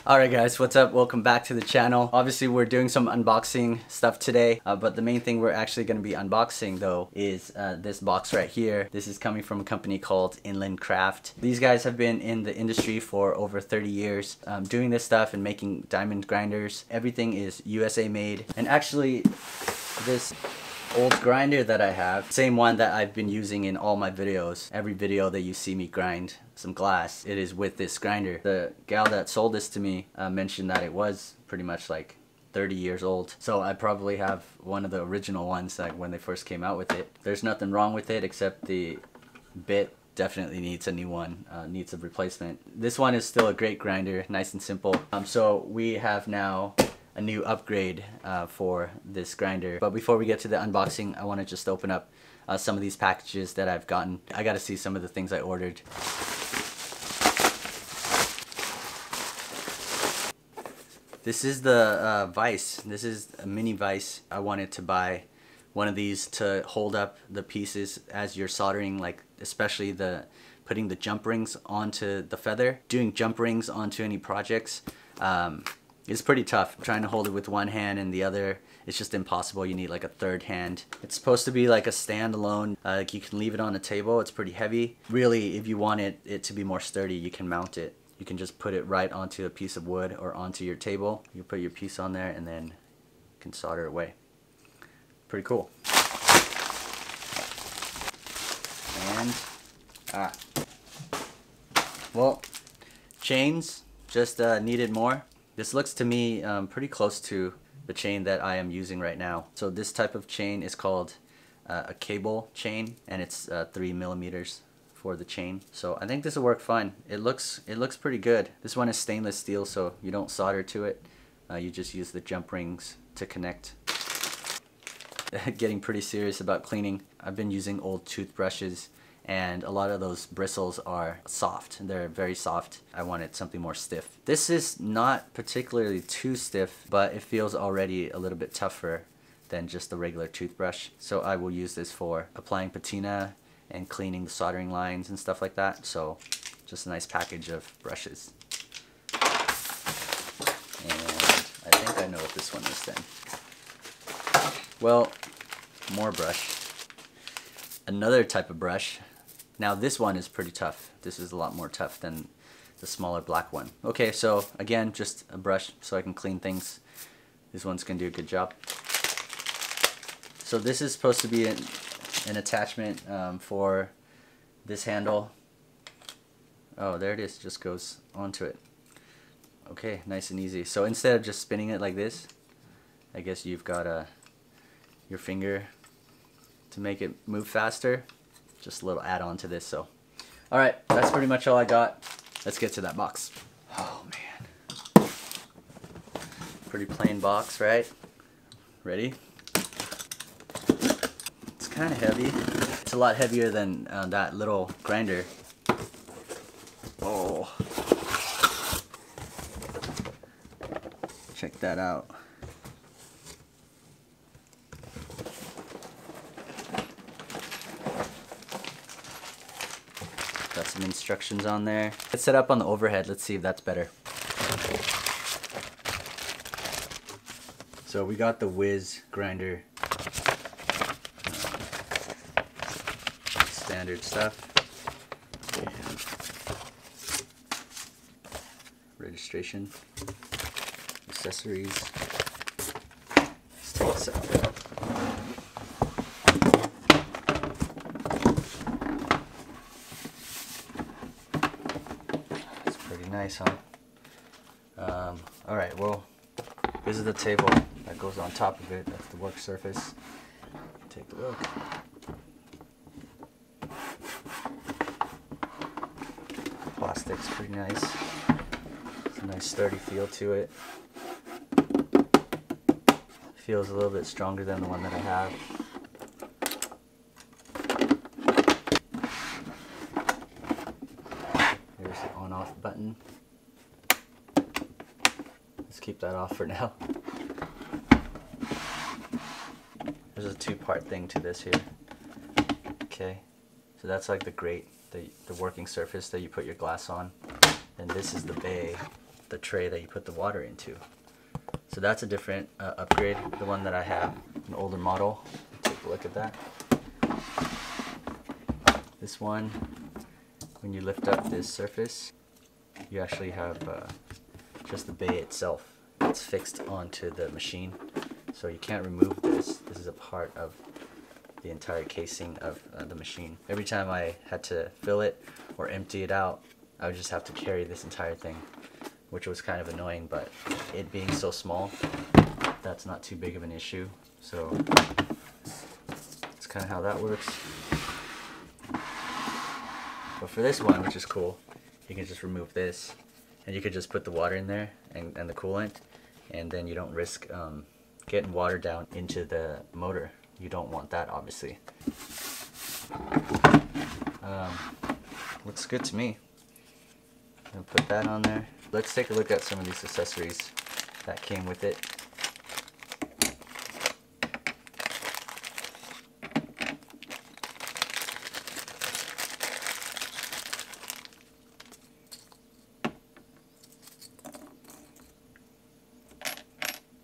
Alright guys, what's up? Welcome back to the channel. Obviously we're doing some unboxing stuff today, but the main thing we're actually going to be unboxing though is this box right here. This is coming from a company called Inland Craft. These guys have been in the industry for over 30 years doing this stuff and making diamond grinders. Everything is USA made, and actually this old grinder that I have, same one that I've been using in all my videos. Every video that you see me grind some glass, it is with this grinder. The gal that sold this to me mentioned that it was pretty much like 30 years old. So I probably have one of the original ones, like when they first came out with it. There's nothing wrong with it except the bit definitely needs a new one, needs a replacement. This one is still a great grinder, nice and simple. So we have now a new upgrade for this grinder. But before we get to the unboxing, I want to just open up some of these packages that I've gotten. I got to see some of the things I ordered. This is the vise. This is a mini vise. I wanted to buy one of these to hold up the pieces as you're soldering, like especially putting the jump rings onto the feather. Doing jump rings onto any projects it's pretty tough. Trying to hold it with one hand and the other, it's just impossible. You need like a third hand. It's supposed to be like a standalone, like you can leave it on a table. It's pretty heavy. Really, if you want it to be more sturdy, you can mount it. You can just put it right onto a piece of wood or onto your table. You put your piece on there and then you can solder it away. Pretty cool. And, well, chains, just needed more. This looks to me pretty close to the chain that I am using right now. So this type of chain is called a cable chain, and it's 3 millimeters for the chain. So I think this will work fine. It looks pretty good. This one is stainless steel, so you don't solder to it. You just use the jump rings to connect. Getting pretty serious about cleaning. I've been using old toothbrushes, and a lot of those bristles are soft. They're very soft. I wanted something more stiff. This is not particularly too stiff, but it feels already a little bit tougher than just a regular toothbrush. So I will use this for applying patina and cleaning the soldering lines and stuff like that. So just a nice package of brushes. And I think I know what this one is then. Well, more brush. Another type of brush. Now this one is pretty tough. This is a lot more tough than the smaller black one. Okay, so again, just a brush so I can clean things. This one's gonna do a good job. So this is supposed to be an attachment for this handle. Oh, there it is, just goes onto it. Okay, nice and easy. So instead of just spinning it like this, I guess you've got your finger to make it move faster. Just a little add-on to this. So alright, that's pretty much all I got. Let's get to that box. Oh man, pretty plain box, right? Ready? It's kind of heavy. It's a lot heavier than that little grinder. Oh, check that out. Got some instructions on there. Let's set up on the overhead. Let's see if that's better. So we got the Wiz Grinder. Standard stuff. And registration. Accessories. Let's take this out. Nice, huh? Alright, well, this is the table that goes on top of it. That's the work surface. Take a look. Plastic's pretty nice. It's a nice sturdy feel to it. Feels a little bit stronger than the one that I have. There's the on-off button. Let's keep that off for now. There's a two-part thing to this here. Okay, so that's like the grate, the working surface that you put your glass on. And this is the bay the tray that you put the water into. So that's a different upgrade. The one that I have, an older model. Take a look at that. This one, when you lift up this surface, you actually have just the bay itself. It's fixed onto the machine, so you can't remove this. This is a part of the entire casing of the machine. Every time I had to fill it or empty it out, I would just have to carry this entire thing, which was kind of annoying, but it being so small, that's not too big of an issue. So that's kind of how that works. But for this one, which is cool, you can just remove this, and you could just put the water in there and the coolant, and then you don't risk getting water down into the motor. You don't want that, obviously. Looks good to me. I'll put that on there. Let's take a look at some of these accessories that came with it.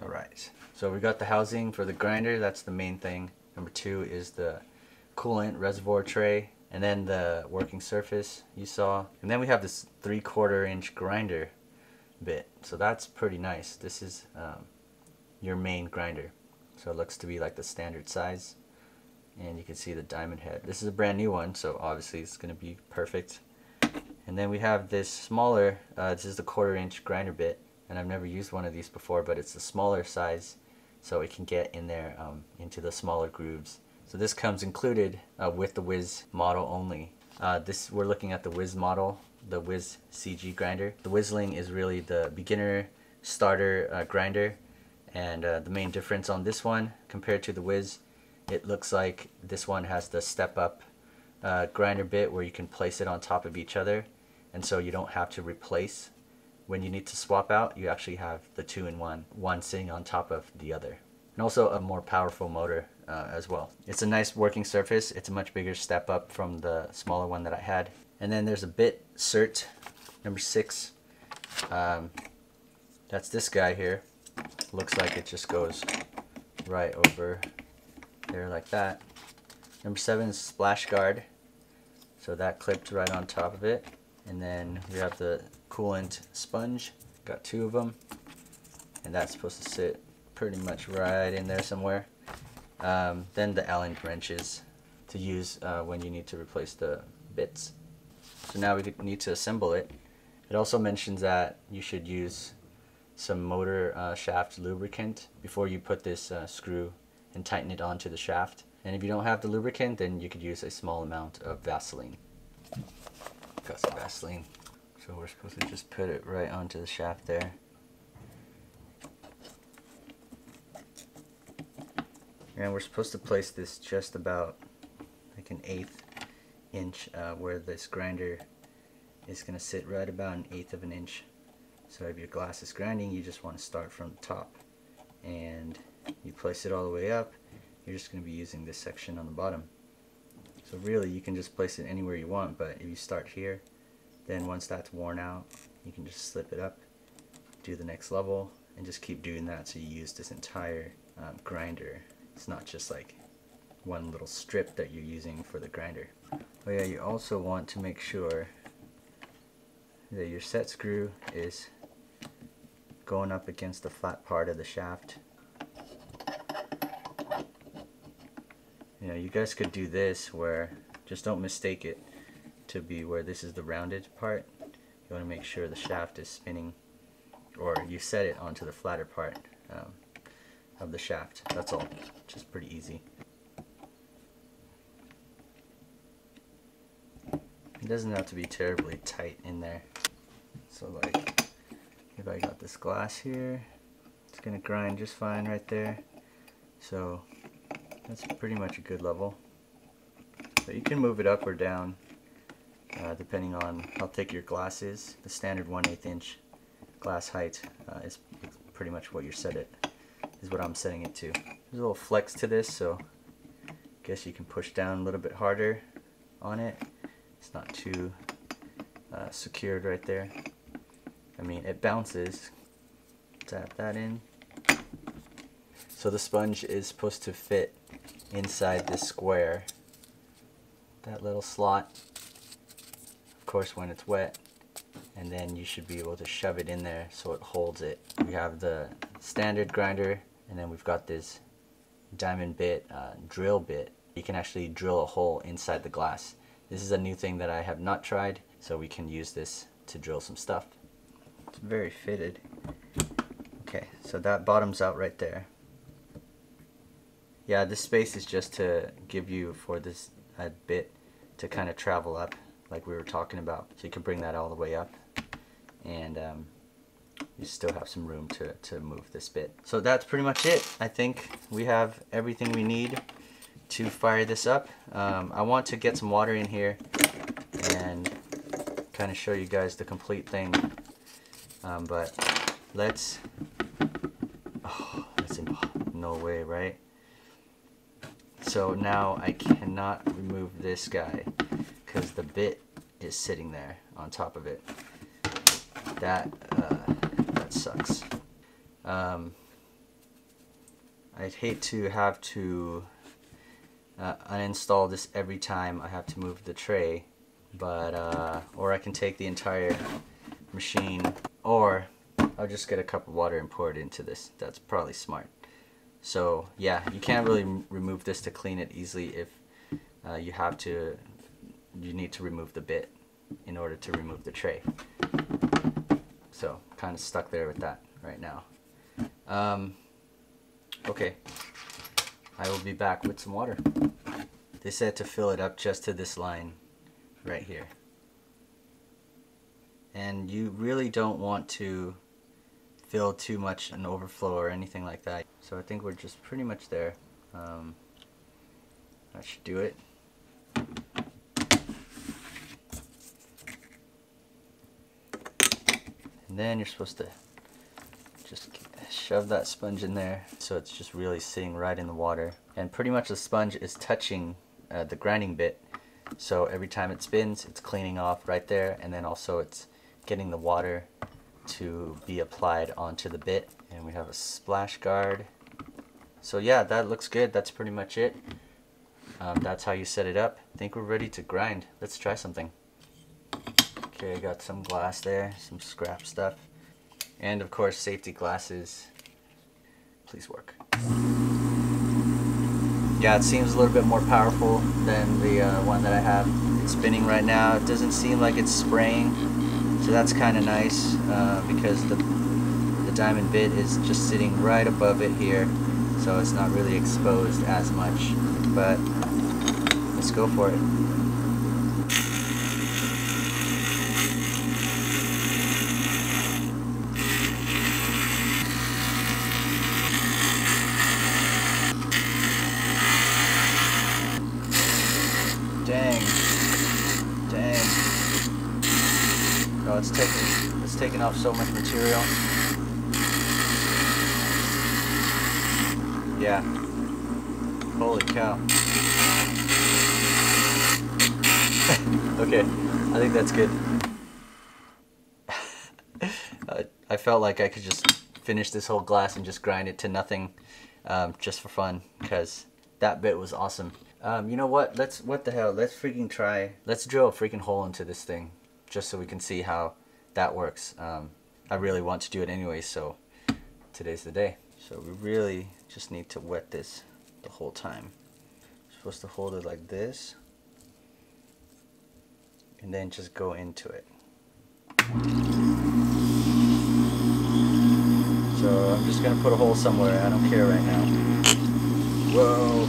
Alright, so we got the housing for the grinder. That's the main thing. Number 2 is the coolant reservoir tray, and then the working surface you saw, and then we have this 3/4 inch grinder bit. So that's pretty nice. This is your main grinder, so it looks to be like the standard size, and you can see the diamond head. This is a brand new one, so obviously it's going to be perfect. And then we have this smaller, this is the 1/4 inch grinder bit, and I've never used one of these before, but it's the smaller size, so it can get in there into the smaller grooves. So this comes included with the Wiz model only. We're looking at the Wiz model, the Wiz CG grinder. The Wizling is really the beginner starter grinder, and the main difference on this one compared to the Wiz, it looks like this one has the step up grinder bit where you can place it on top of each other, and so you don't have to replace. When you need to swap out, you actually have the 2-in-1, one sitting on top of the other. And also a more powerful motor as well. It's a nice working surface. It's a much bigger step up from the smaller one that I had. And then there's a bit cert, number 6. That's this guy here. Looks like it just goes right over there like that. Number 7 is splash guard. So that clipped right on top of it. And then we have the coolant sponge. Got 2 of them. And that's supposed to sit pretty much right in there somewhere. Then the Allen wrenches to use when you need to replace the bits. So now we need to assemble it. It also mentions that you should use some motor shaft lubricant before you put this screw and tighten it onto the shaft. And if you don't have the lubricant, then you could use a small amount of Vaseline. Got some Vaseline. So we're supposed to just put it right onto the shaft there. And we're supposed to place this just about like an 1/8 inch where this grinder is going to sit right about an 1/8 of an inch. So if your glass is grinding, you just want to start from the top, and you place it all the way up. You're just going to be using this section on the bottom. So really you can just place it anywhere you want, but if you start here, then once that's worn out, you can just slip it up, do the next level, and just keep doing that so you use this entire grinder. It's not just like one little strip that you're using for the grinder. Oh yeah, you also want to make sure that your set screw is going up against the flat part of the shaft. You know, you guys could do this where, just don't mistake it to be where this is the rounded part. You want to make sure the shaft is spinning, or you set it onto the flatter part of the shaft. That's all. Just pretty easy. It doesn't have to be terribly tight in there. So like, if I got this glass here, it's gonna grind just fine right there. So that's pretty much a good level. So you can move it up or down depending on how thick your glass is. The standard 1/8 inch glass height is pretty much what you're set at, is what I'm setting it to. There's a little flex to this, so I guess you can push down a little bit harder on it. It's not too secured right there. I mean, it bounces. Tap that in. So the sponge is supposed to fit inside this square, that little slot, of course when it's wet, and then you should be able to shove it in there so it holds it. We have the standard grinder, and then we've got this diamond bit, drill bit. You can actually drill a hole inside the glass. This is a new thing that I have not tried, so we can use this to drill some stuff. It's very fitted. Okay, so that bottoms out right there. Yeah, this space is just to give you for this bit to kind of travel up like we were talking about. So you can bring that all the way up, and you still have some room to move this bit. So that's pretty much it. I think we have everything we need to fire this up. I want to get some water in here and kind of show you guys the complete thing. But let's, no way, right? So now I cannot remove this guy because the bit is sitting there on top of it. That sucks. I'd hate to have to uninstall this every time I have to move the tray, but or I can take the entire machine, or I'll just get a cup of water and pour it into this. That's probably smart. So yeah, you can't really remove this to clean it easily if you need to remove the bit in order to remove the tray. So kind of stuck there with that right now. Okay, I will be back with some water. They said to fill it up just to this line right here. And you really don't want to fill too much an overflow or anything like that. So I think we're just pretty much there. That should do it. And then you're supposed to just shove that sponge in there so it's just really sitting right in the water. And pretty much the sponge is touching the grinding bit. So every time it spins, it's cleaning off right there, and then also it's getting the water to be applied onto the bit. And we have a splash guard. So yeah, that looks good. That's pretty much it. That's how you set it up. I think we're ready to grind. Let's try something. Okay, I got some glass there, some scrap stuff, and of course safety glasses. Please work. Yeah, it seems a little bit more powerful than the one that I have. It's spinning right now. It doesn't seem like it's spraying, so that's kind of nice because the diamond bit is just sitting right above it here, so it's not really exposed as much. But let's go for it. Dang. Oh, it's taking off so much material. Yeah. Holy cow. Okay, I think that's good. I felt like I could just finish this whole glass and just grind it to nothing just for fun, because that bit was awesome. You know what? What the hell? Let's freaking try. Let's drill a freaking hole into this thing just so we can see how that works. I really want to do it anyway, so today's the day. So we really just need to wet this the whole time. We're supposed to hold it like this and then just go into it. So I'm just gonna put a hole somewhere. I don't care right now. Whoa.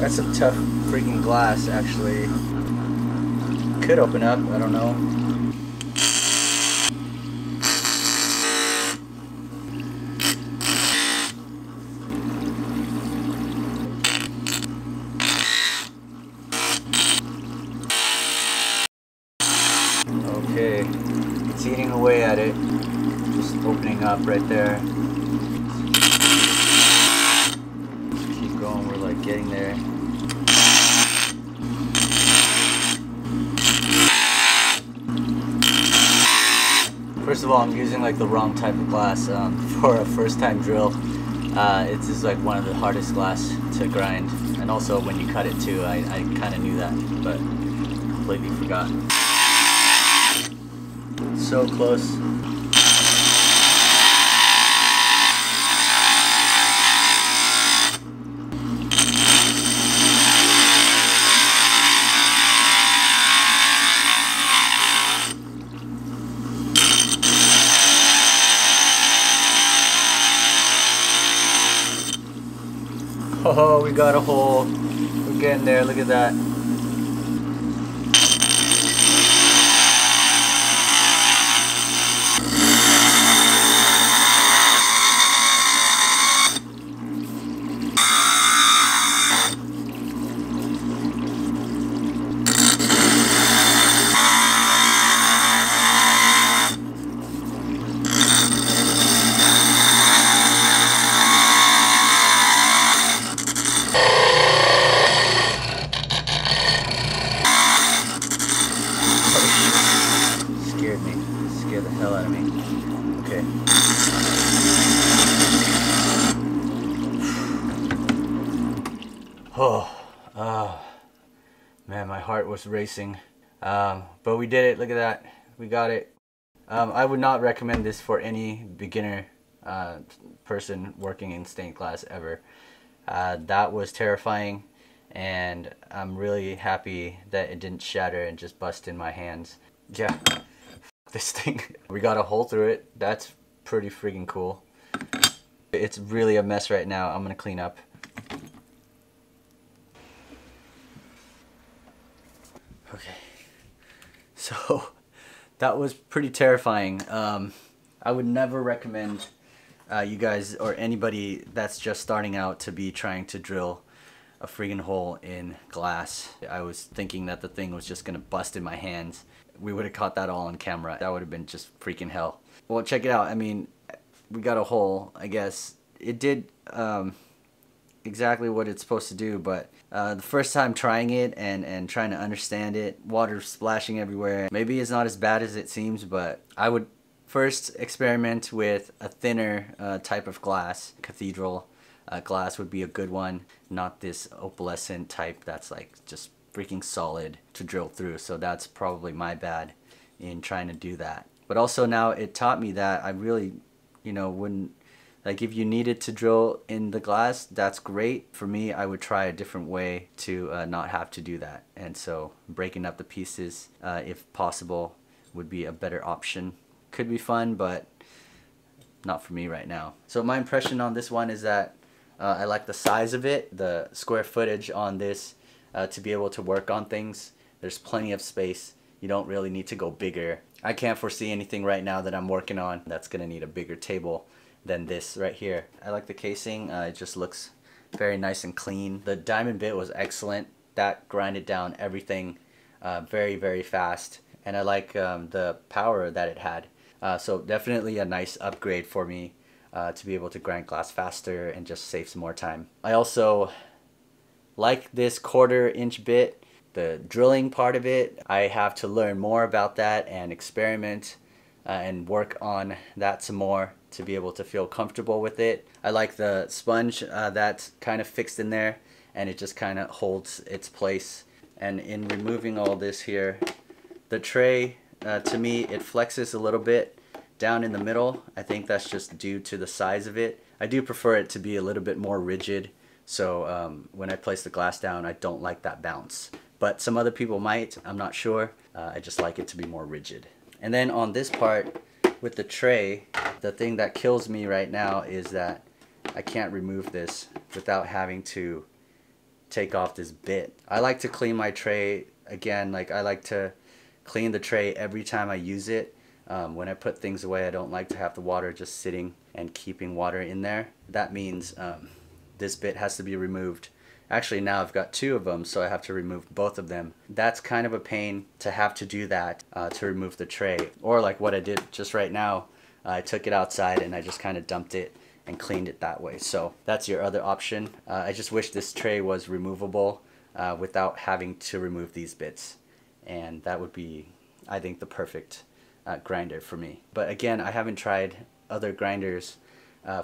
That's some tough freaking glass, actually. Could open up, I don't know. It's eating away at it. Just opening up right there. Keep going, we're like getting there. First of all, I'm using like the wrong type of glass for a first time drill. It's just like one of the hardest glass to grind, and also when you cut it too, I kind of knew that, but completely forgot. So close. Oh, we got a hole. We're getting there. Look at that. Scared the hell out of me. Okay. Oh, man, my heart was racing. But we did it. Look at that. We got it. I would not recommend this for any beginner person working in stained glass ever. That was terrifying, and I'm really happy that it didn't shatter and just bust in my hands. Yeah. This thing. We got a hole through it. That's pretty freaking cool. It's really a mess right now. I'm gonna clean up. Okay. So that was pretty terrifying. I would never recommend you guys or anybody that's just starting out to be trying to drill a friggin' hole in glass. I was thinking that the thing was just gonna bust in my hands. We would have caught that all on camera. That would have been just freaking hell. Well, check it out. I mean, we got a hole, I guess. It did exactly what it's supposed to do, but the first time trying it and trying to understand it, water splashing everywhere. Maybe it's not as bad as it seems, but I would first experiment with a thinner type of glass. Cathedral glass would be a good one, not this opalescent type that's like just freaking solid to drill through. So that's probably my bad in trying to do that. But also now it taught me that I really, you know, wouldn't, like if you needed to drill in the glass, that's great. For me, I would try a different way to not have to do that. And so breaking up the pieces, if possible, would be a better option. Could be fun, but not for me right now. So my impression on this one is that I like the size of it, the square footage on this. To be able to work on things. There's plenty of space. You don't really need to go bigger. I can't foresee anything right now that I'm working on that's gonna need a bigger table than this right here. I like the casing. It just looks very nice and clean. The diamond bit was excellent. That grinded down everything very, very fast. And I like the power that it had. So definitely a nice upgrade for me to be able to grind glass faster and just save some more time. I also like this 1/4 inch bit. The drilling part of it, I have to learn more about that and experiment and work on that some more to be able to feel comfortable with it. I like the sponge that's kind of fixed in there, and it just kind of holds its place. And in removing all this here, the tray, to me, it flexes a little bit down in the middle. I think that's just due to the size of it. I do prefer it to be a little bit more rigid. So when I place the glass down, I don't like that bounce. But some other people might, I'm not sure. I just like it to be more rigid. And then on this part with the tray, the thing that kills me right now is that I can't remove this without having to take off this bit. I like to clean my tray, again, like I like to clean the tray every time I use it. When I put things away, I don't like to have the water just sitting and keeping water in there. That means this bit has to be removed Actually, now I've got 2 of them, so I have to remove both of them. That's kind of a pain to have to do that to remove the tray. Or like what I did just right now, I took it outside and I just kind of dumped it and cleaned it that way. So that's your other option. I just wish this tray was removable without having to remove these bits. And that would be, I think, the perfect grinder for me. But again, I haven't tried other grinders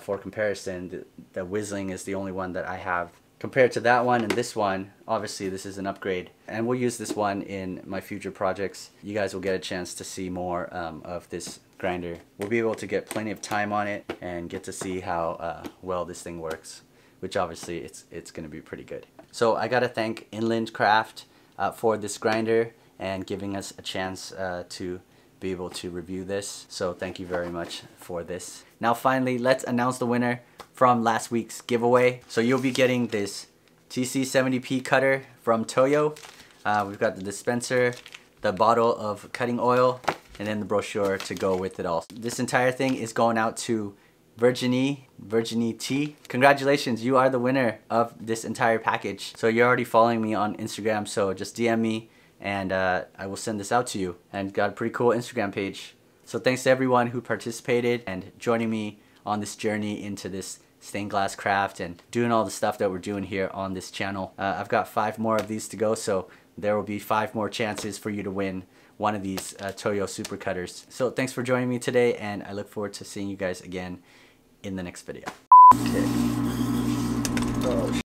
for comparison. The Whizzling is the only one that I have. Compared to that one and this one, obviously this is an upgrade. And we'll use this one in my future projects. You guys will get a chance to see more of this grinder. We'll be able to get plenty of time on it and get to see how well this thing works, which obviously it's going to be pretty good. So I gotta thank Untitled Craft for this grinder and giving us a chance to be able to review this. So thank you very much for this. Now finally, let's announce the winner from last week's giveaway. So you'll be getting this TC70P cutter from Toyo. We've got the dispenser, the bottle of cutting oil, and then the brochure to go with it all. This entire thing is going out to Virginie T. Congratulations, you are the winner of this entire package. So you're already following me on Instagram, so just DM me and I will send this out to you. And got a pretty cool Instagram page. So thanks to everyone who participated and joining me on this journey into this stained glass craft and doing all the stuff that we're doing here on this channel. I've got 5 more of these to go, so there will be 5 more chances for you to win one of these Toyo super cutters. So thanks for joining me today, and I look forward to seeing you guys again in the next video. Okay. Oh,